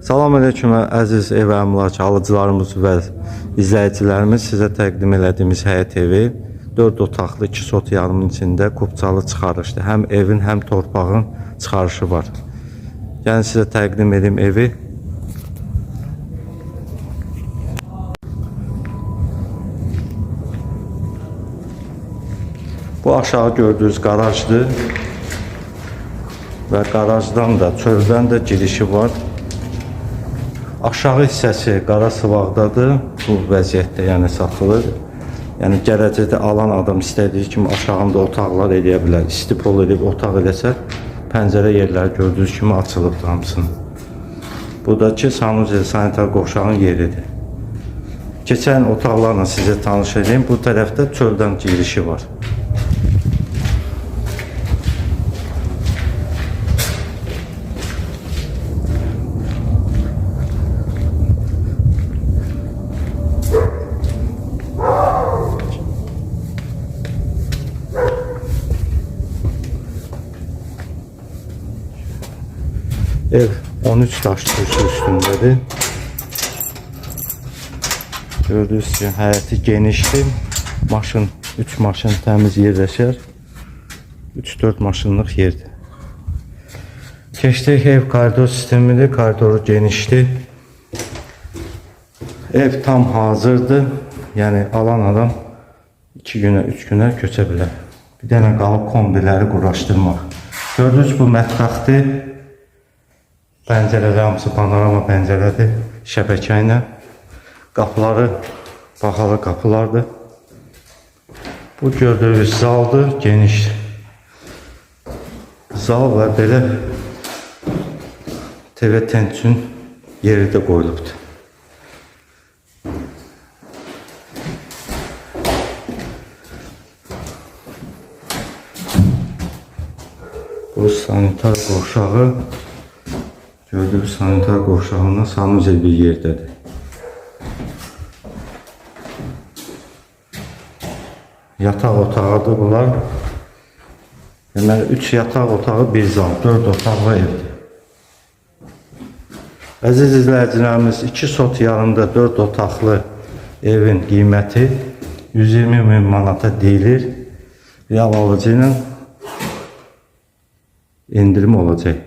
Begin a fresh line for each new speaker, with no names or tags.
Salam aleyküm əziz ev əmlak alıcılarımız və izləyicilərimiz. Sizə təqdim elədiyimiz həyət evi 4 otaqlı 2 sot yarımın içində kupçalı çıxarışdır. Həm evin, həm torpağın çıxarışı var. Yəni sizə təqdim edim evi. Bu aşağı gördüyünüz garajdır. Və garajdan da, çöldən də girişi var. Aşağı hissəsi qara sıvaqdadır. Bu vəziyyətdə yəni satılır. Yəni gələcəkdə alan adam istədiyi kimi aşağında otaqlar eləyə bilər. İstipol edib otaq eləsə, pəncərə yerləri gördüyünüz kimi açılıb hamısını. Buradakı sanuzel sanitar qovşağın yeridir. Keçən otaqlarla sizə tanış edeyim. Bu tərəfdə çöldən girişi var. Ev 13 daş kürsü üstündədir. Gördüyünüz kimi həyəti genişdir. Maşın, 3 maşın təmiz yerləşər. 3-4 maşınlıq yerdir. Keçdik, ev koridor sistemidir. Koridoru genişdir. Ev tam hazırdır. Yəni alan adam 2 günə, 3 günə köçə bilər. Bir dənə qalıb kombiləri quraşdırmaq. Gördüyünüz bu mətbəxdir. Pəncərələr hamısı panorama pəncərədir, şəbəkə ilə. Qapıları baxalı qapılardır. Bu gördüyünüz zaldır, geniş zal və belə TV tentüçün yeri də qoyulubdur. Bu sanitar qovşağı. Gördüyünüz sanitar qovşağından sanuzel bir yerdədir. Yataq otağıdır bunlar. Deməli 3 yataq otağı, 1 zal, 4 otaqlı evdir. Əziz izləyicilərimiz, 2 sot yarımda 4 otaqlı evin qiyməti 120 min manata deyilir. Real alıcı ilə endirim olacaq.